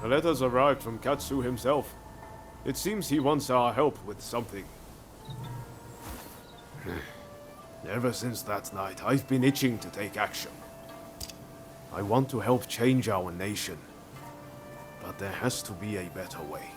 The letters arrived from Katsu himself. It seems he wants our help with something. Ever since that night, I've been itching to take action. I want to help change our nation. But there has to be a better way.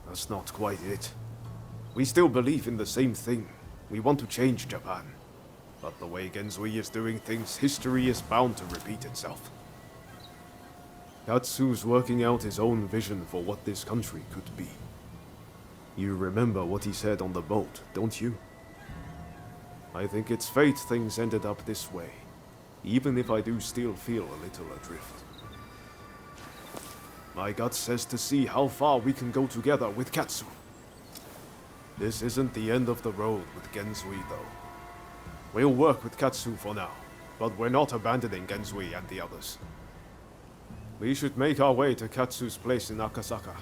That's not quite it. We still believe in the same thing. We want to change Japan. But the way Genzui is doing things, history is bound to repeat itself. Katsu's working out his own vision for what this country could be. You remember what he said on the boat, don't you? I think it's fate things ended up this way, even if I do still feel a little adrift. My gut says to see how far we can go together with Katsu. This isn't the end of the road with Genzui, though. We'll work with Katsu for now, but we're not abandoning Genzui and the others. We should make our way to Katsu's place in Akasaka.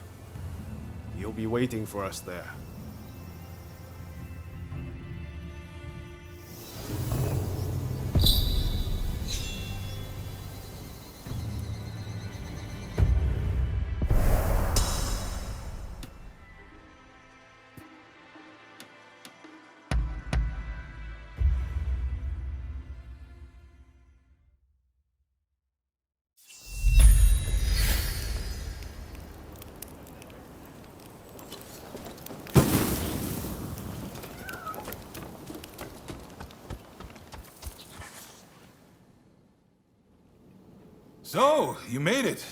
He'll be waiting for us there. So, you made it.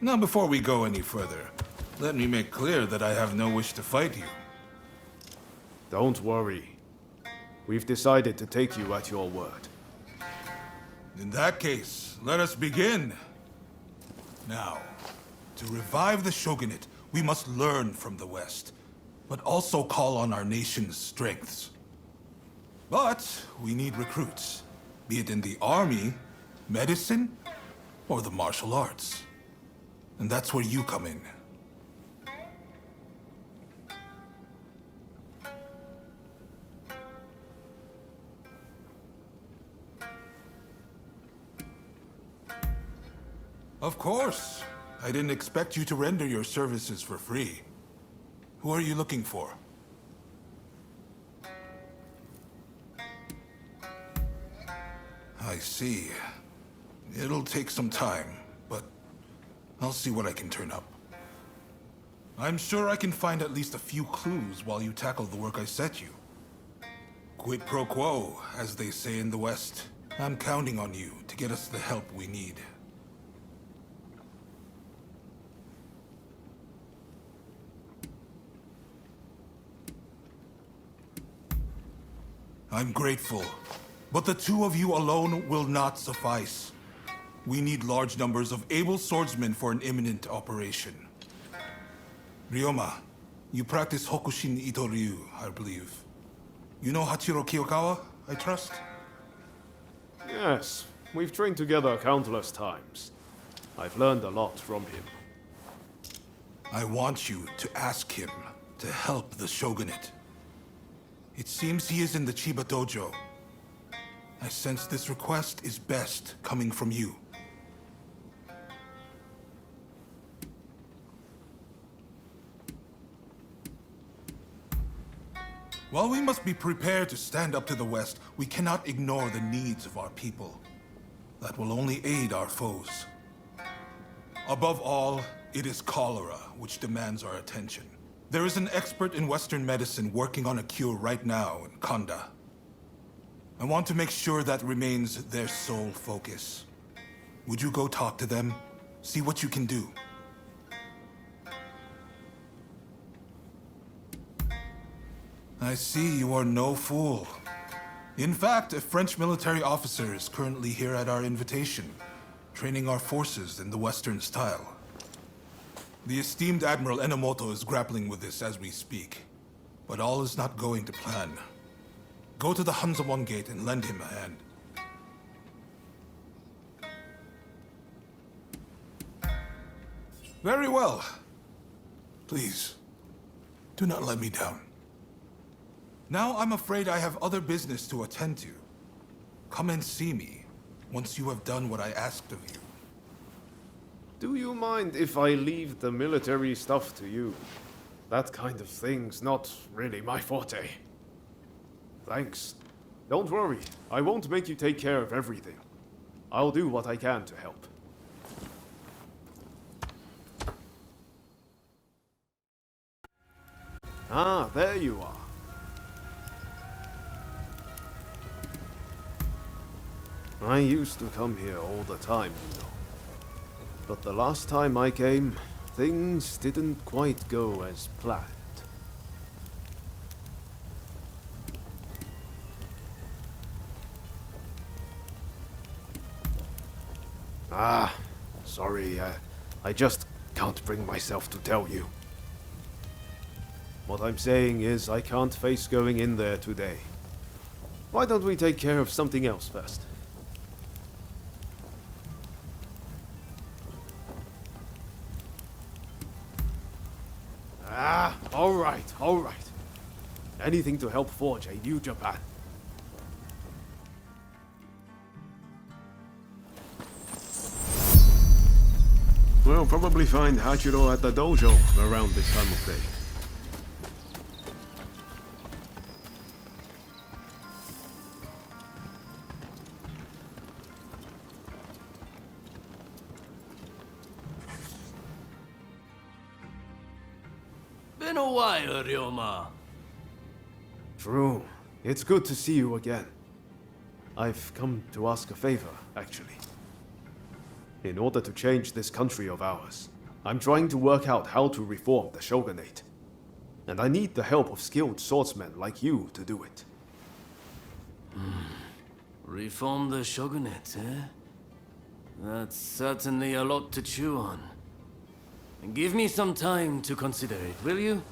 Now, before we go any further, let me make clear that I have no wish to fight you. Don't worry. We've decided to take you at your word. In that case, let us begin. Now, to revive the shogunate, we must learn from the West, but also call on our nation's strengths. But we need recruits, be it in the army, medicine, or the martial arts. And that's where you come in. Of course. I didn't expect you to render your services for free. Who are you looking for? I see. It'll take some time, but I'll see what I can turn up. I'm sure I can find at least a few clues while you tackle the work I set you. Quid pro quo, as they say in the West. I'm counting on you to get us the help we need. I'm grateful, but the two of you alone will not suffice. We need large numbers of able swordsmen for an imminent operation. Ryoma, you practice Hokushin Ito-ryu, I believe. You know Hachiro Kiyokawa, I trust? Yes, we've trained together countless times. I've learned a lot from him. I want you to ask him to help the shogunate. It seems he is in the Chiba dojo. I sense this request is best coming from you. While we must be prepared to stand up to the West, we cannot ignore the needs of our people. That will only aid our foes. Above all, it is cholera which demands our attention. There is an expert in Western medicine working on a cure right now in Kanda. I want to make sure that remains their sole focus. Would you go talk to them? See what you can do. I see you are no fool. In fact, a French military officer is currently here at our invitation, training our forces in the Western style. The esteemed Admiral Enomoto is grappling with this as we speak, but all is not going to plan. Go to the Hanzamon Gate and lend him a hand. Very well. Please, do not let me down. Now I'm afraid I have other business to attend to. Come and see me once you have done what I asked of you. Do you mind if I leave the military stuff to you? That kind of thing's not really my forte. Thanks. Don't worry, I won't make you take care of everything. I'll do what I can to help. Ah, there you are. I used to come here all the time, you know. But the last time I came, things didn't quite go as planned. Ah, sorry, I just can't bring myself to tell you. What I'm saying is I can't face going in there today. Why don't we take care of something else first? Ah, all right. Anything to help forge a new Japan. We'll probably find Hachiro at the dojo around this time of day. Been a while, Ryoma. True. It's good to see you again. I've come to ask a favor, actually. In order to change this country of ours, I'm trying to work out how to reform the shogunate. And I need the help of skilled swordsmen like you to do it. Reform the shogunate, eh? That's certainly a lot to chew on. Give me some time to consider it, will you?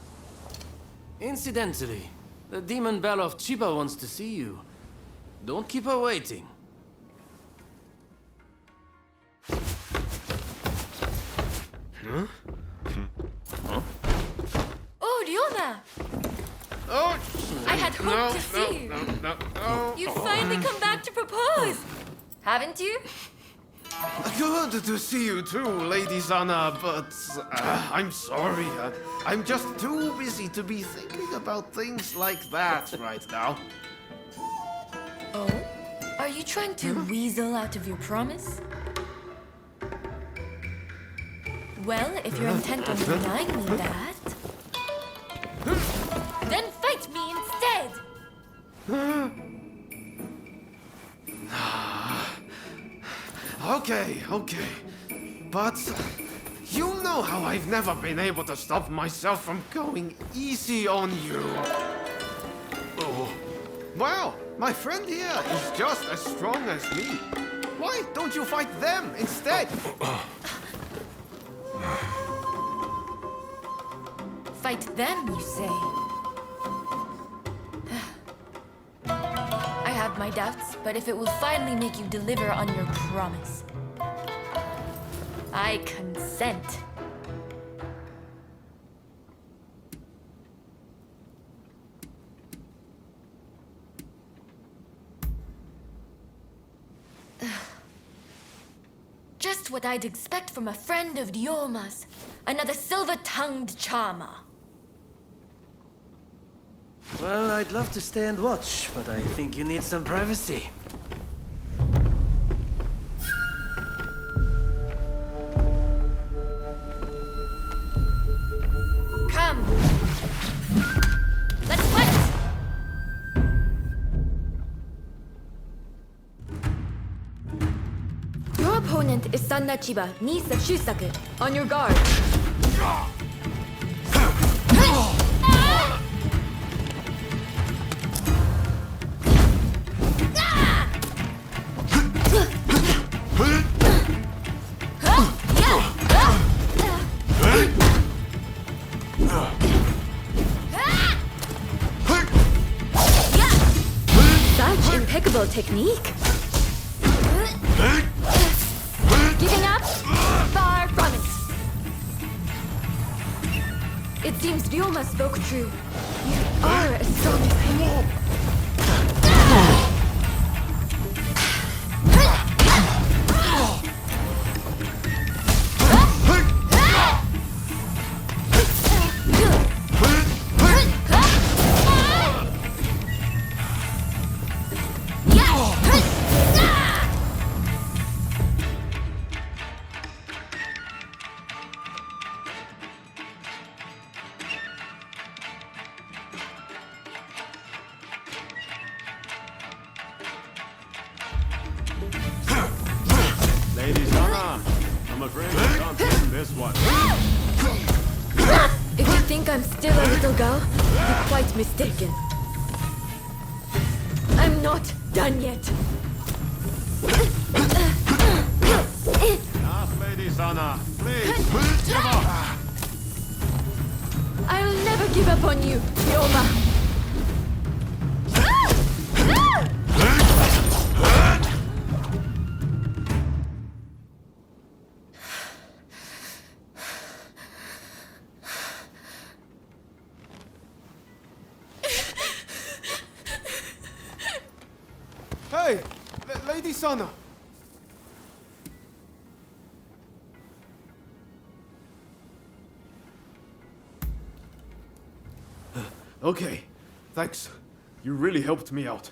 Incidentally, the demon belle of Chiba wants to see you. Don't keep her waiting. Oh, Ryoma! Oh, I had hoped to see you. No. You finally come back to propose! Haven't you? Good to see you too, Lady Sana, but I'm sorry. I'm just too busy to be thinking about things like that right now. Oh? Are you trying to weasel out of your promise? Well, if you're intent on denying me that, then fight me instead! Okay. But you know how I've never been able to stop myself from going easy on you. Oh. Well, my friend here is just as strong as me. Why don't you fight them instead? Fight them, you say? I have my doubts, but if it will finally make you deliver on your promise, I consent. Just what I'd expect from a friend of Ryoma's. Another silver-tongued charmer. Well, I'd love to stay and watch, but I think you need some privacy. Come! Let's fight! Your opponent is Sanna Chiba, niece of Shusaku. On your guard. technique? Giving up? Far from it. It seems Ryoma spoke true. You are as strong as him. Lady Sana, I'm afraid I can't win this one. If you think I'm still a little girl, you're quite mistaken. I'm not done yet. Enough, Lady Sana. Please, give up. I'll never give up on you, Ryoma. Hey, Lady Sana. Okay, thanks. You really helped me out.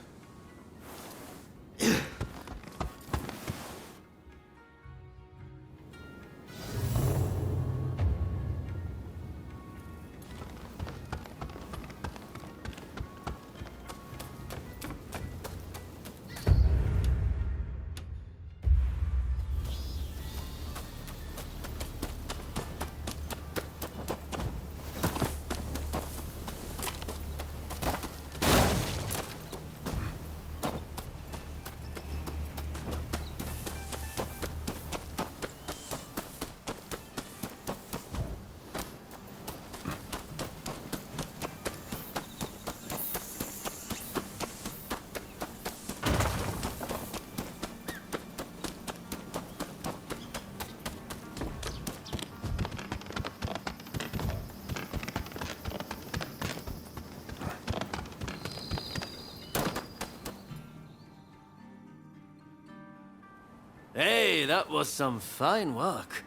Hey, that was some fine work.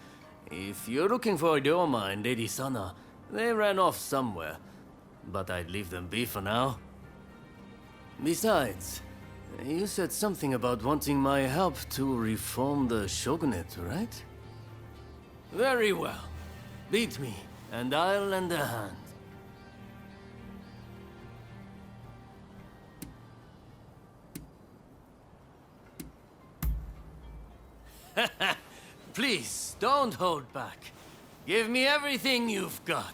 If you're looking for Ryoma and Lady Sana, they ran off somewhere. But I'd leave them be for now. Besides, you said something about wanting my help to reform the shogunate, right? Very well. Beat me, and I'll lend a hand. Please, don't hold back. Give me everything you've got.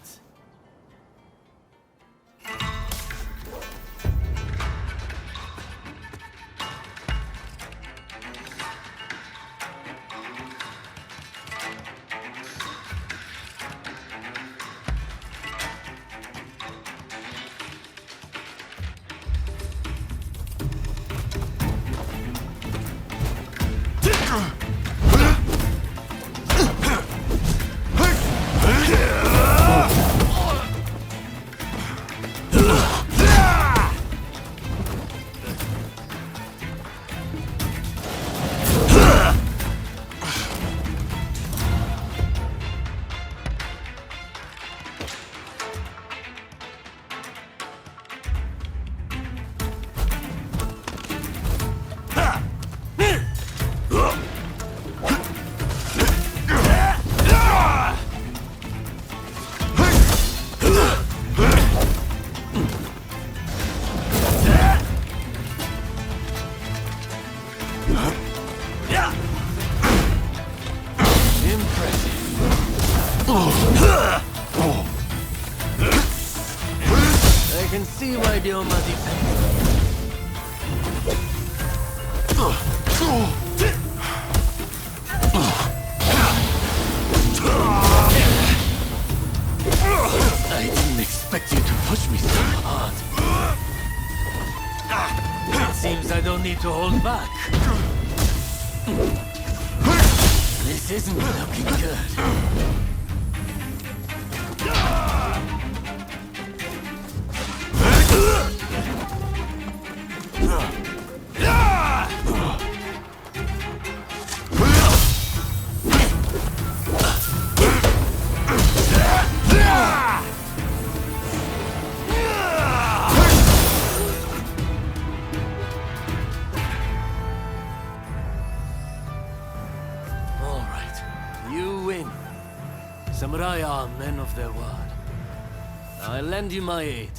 I can see why Ryoma defended. I didn't expect you to push me so hard. Seems I don't need to hold back. This isn't looking good. Samurai are men of their word. I lend you my aid.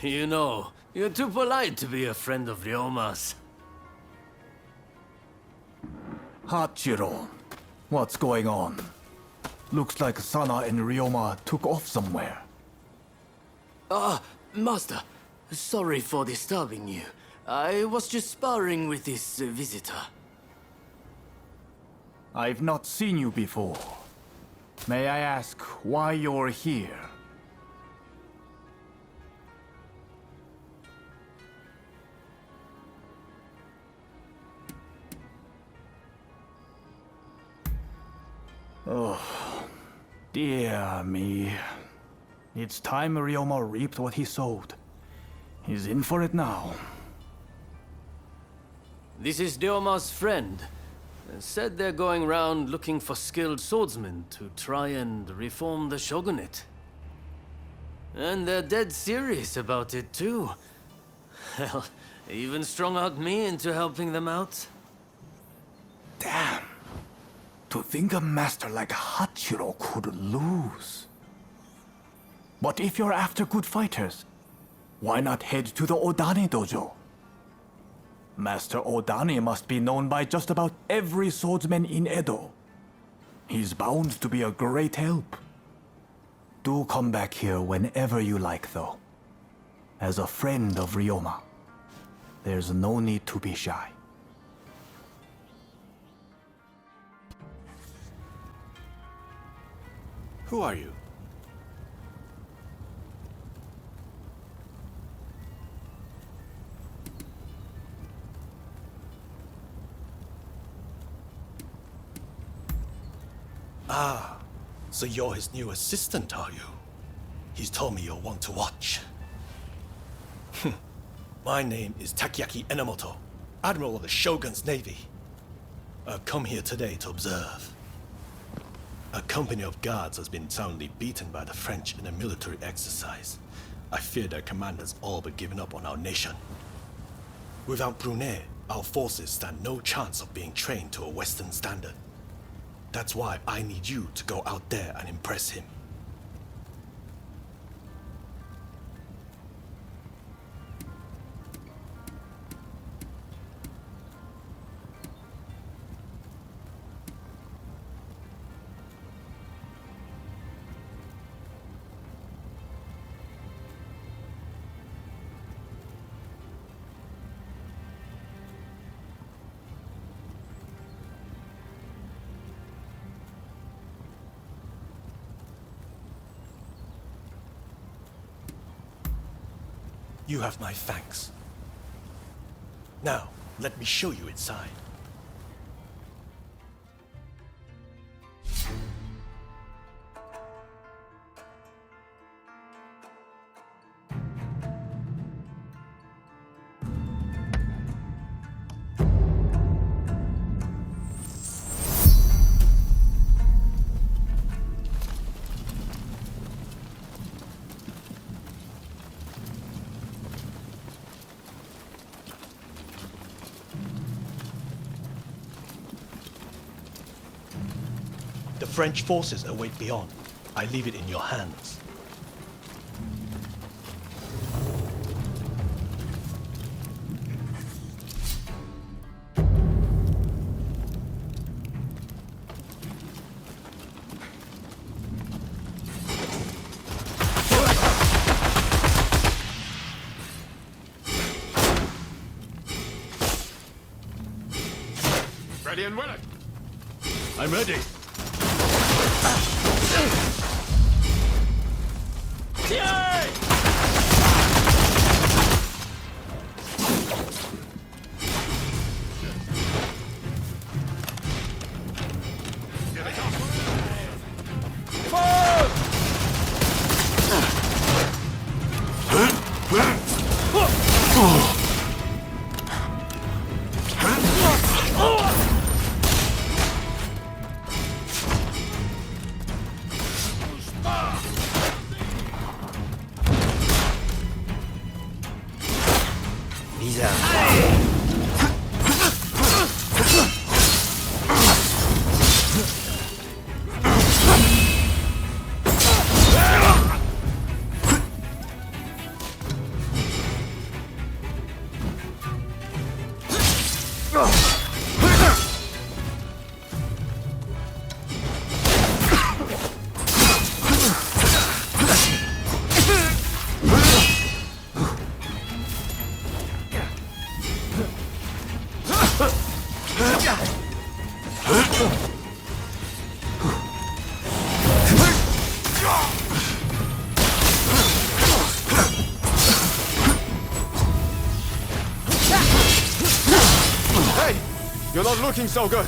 You know, you're too polite to be a friend of Ryoma's. Hachiro, what's going on? Looks like Sana and Ryoma took off somewhere. Master, sorry for disturbing you. I was just sparring with this visitor. I've not seen you before. May I ask why you're here? Oh, dear me. It's time Ryoma reaped what he sowed. He's in for it now. This is Ryoma's friend. Said they're going round looking for skilled swordsmen to try and reform the shogunate. And they're dead serious about it too. Hell, even strung-out me into helping them out. Damn. To think a master like Hachiro could lose. But if you're after good fighters, why not head to the Odani dojo? Master Odani must be known by just about every swordsman in Edo. He's bound to be a great help. Do come back here whenever you like, though. As a friend of Ryoma, there's no need to be shy. Who are you? Ah, so you're his new assistant, are you? He's told me you'll want to watch. My name is Takeaki Enomoto, Admiral of the Shogun's Navy. I've come here today to observe. A company of guards has been soundly beaten by the French in a military exercise. I fear their commanders all but given up on our nation. Without Brunei, our forces stand no chance of being trained to a Western standard. That's why I need you to go out there and impress him. You have my thanks. Now, let me show you inside. The French forces await beyond. I leave it in your hands. Ready and willing. I'm ready. Hey! You're not looking so good.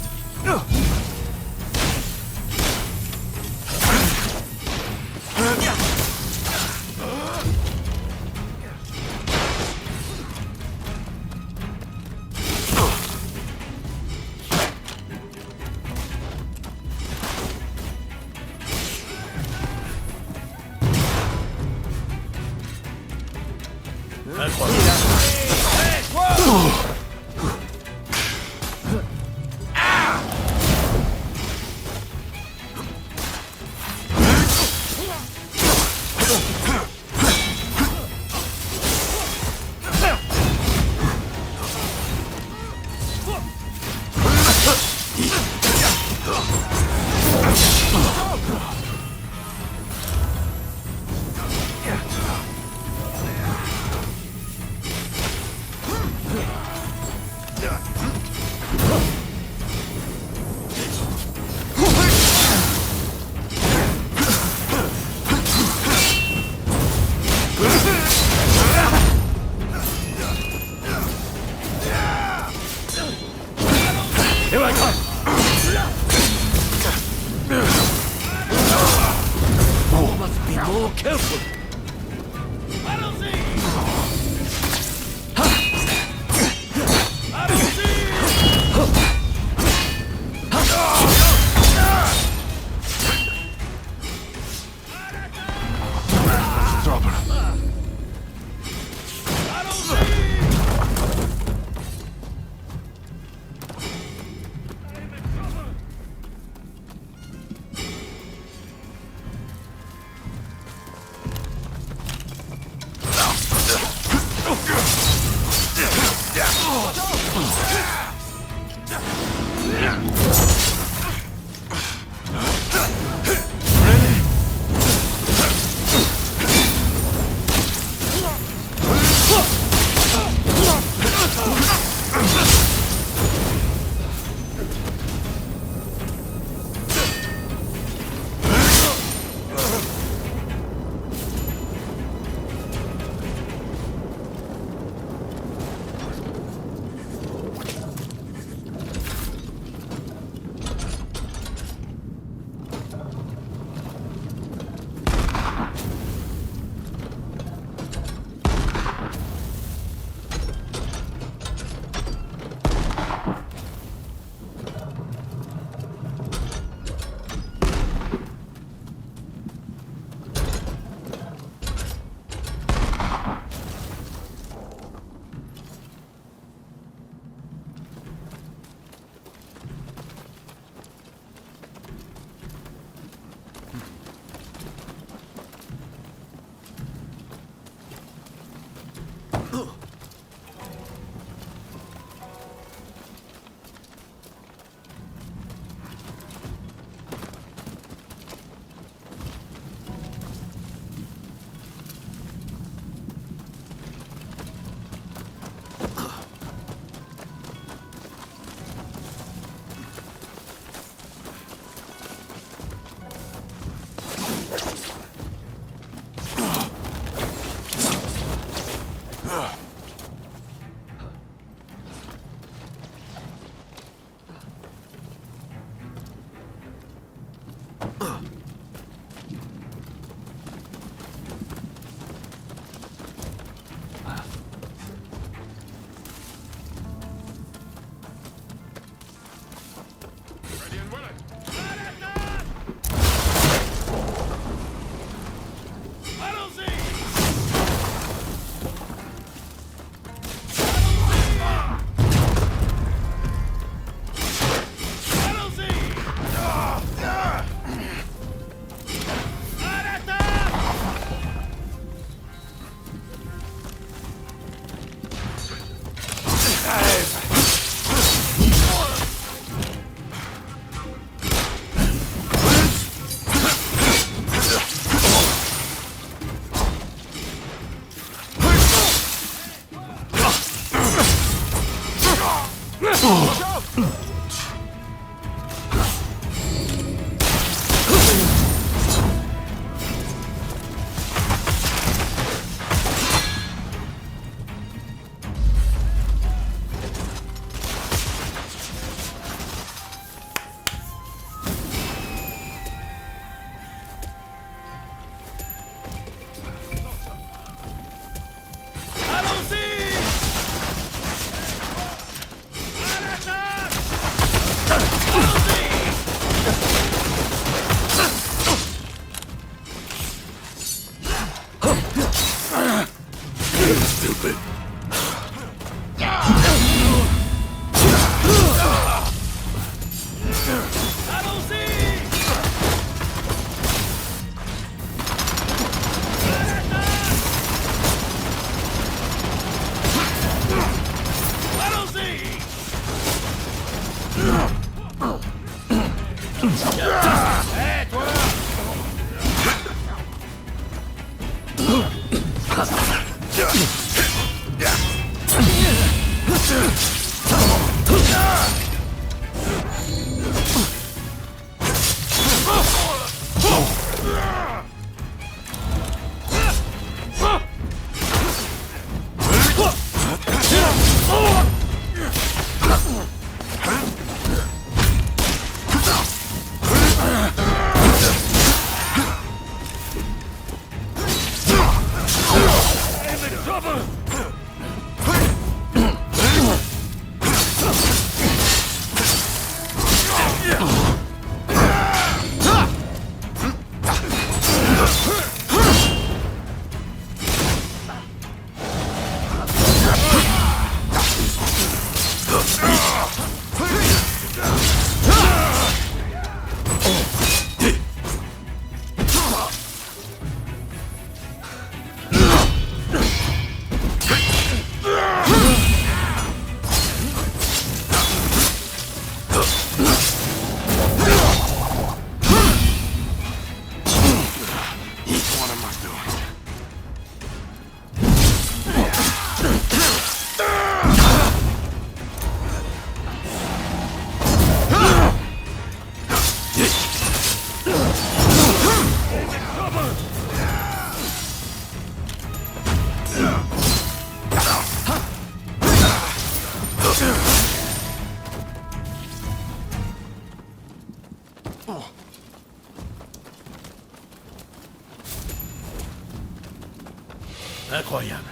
Incroyable.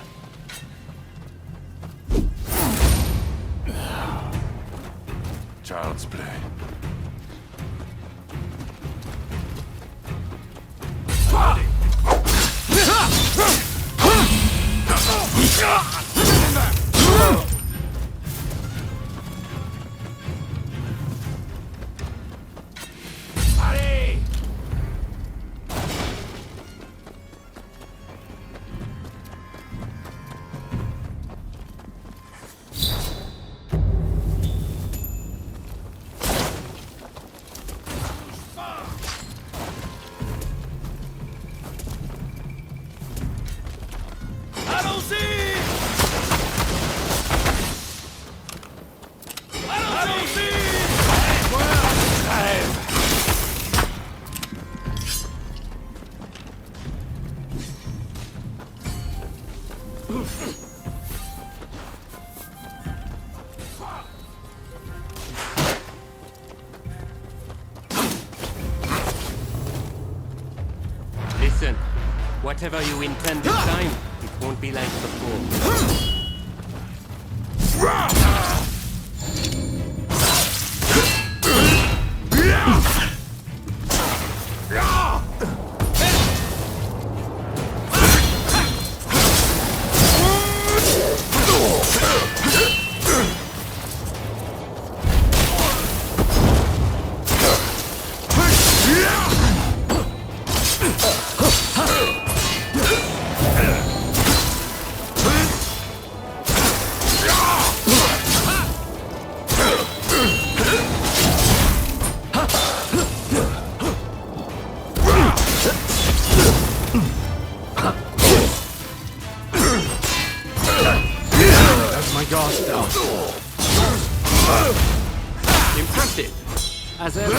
Child's play. Listen, whatever you intend this time, it won't be like before. as ever.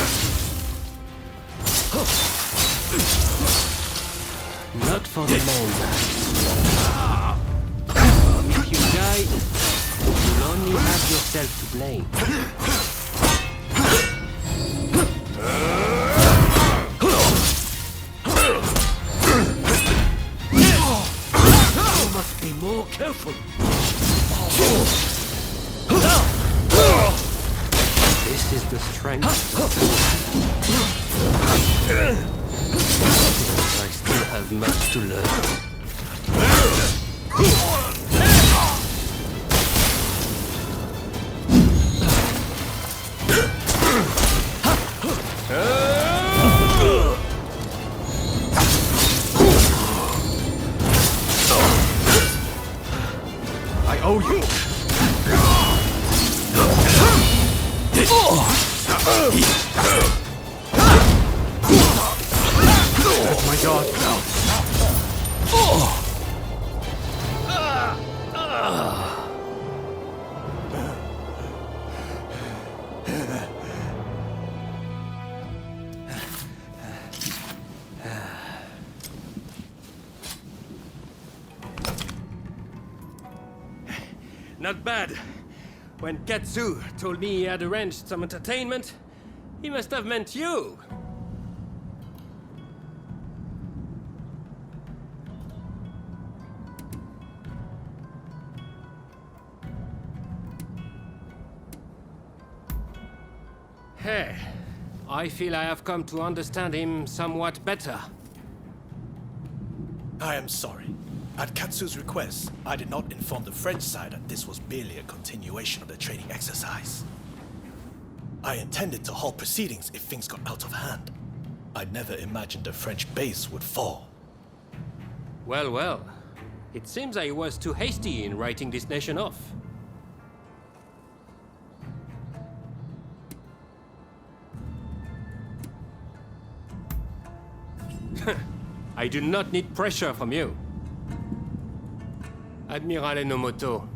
Not for the mainland. If you die, you'll only have yourself to blame. You must be more careful. This is the strength. I still have much to learn. I owe you! Oh my god! Not bad. When Katsu told me he had arranged some entertainment, he must have meant you. Hey, I feel I have come to understand him somewhat better. I am sorry. At Katsu's request, I did not inform the French side that this was merely a continuation of the training exercise. I intended to halt proceedings if things got out of hand. I never imagined the French base would fall. Well, well. It seems I was too hasty in writing this nation off. I do not need pressure from you. Admiral Enomoto,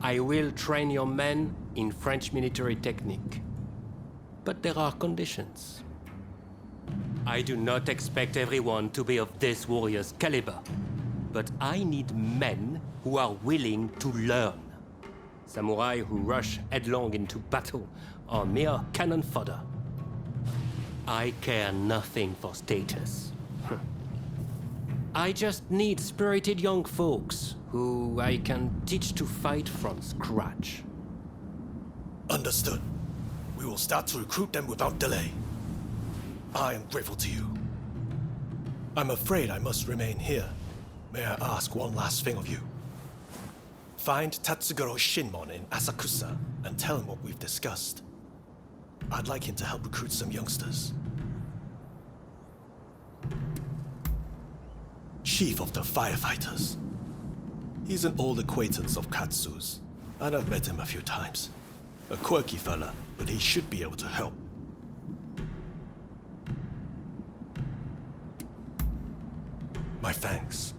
I will train your men in French military technique. But there are conditions. I do not expect everyone to be of this warrior's caliber, but I need men who are willing to learn. Samurai who rush headlong into battle are mere cannon fodder. I care nothing for status. I just need spirited young folks who I can teach to fight from scratch. Understood. We will start to recruit them without delay. I am grateful to you. I'm afraid I must remain here. May I ask one last thing of you? Find Tatsugoro Shinmon in Asakusa and tell him what we've discussed. I'd like him to help recruit some youngsters. Chief of the Firefighters. He's an old acquaintance of Katsu's, and I've met him a few times. A quirky fella, but he should be able to help. My thanks.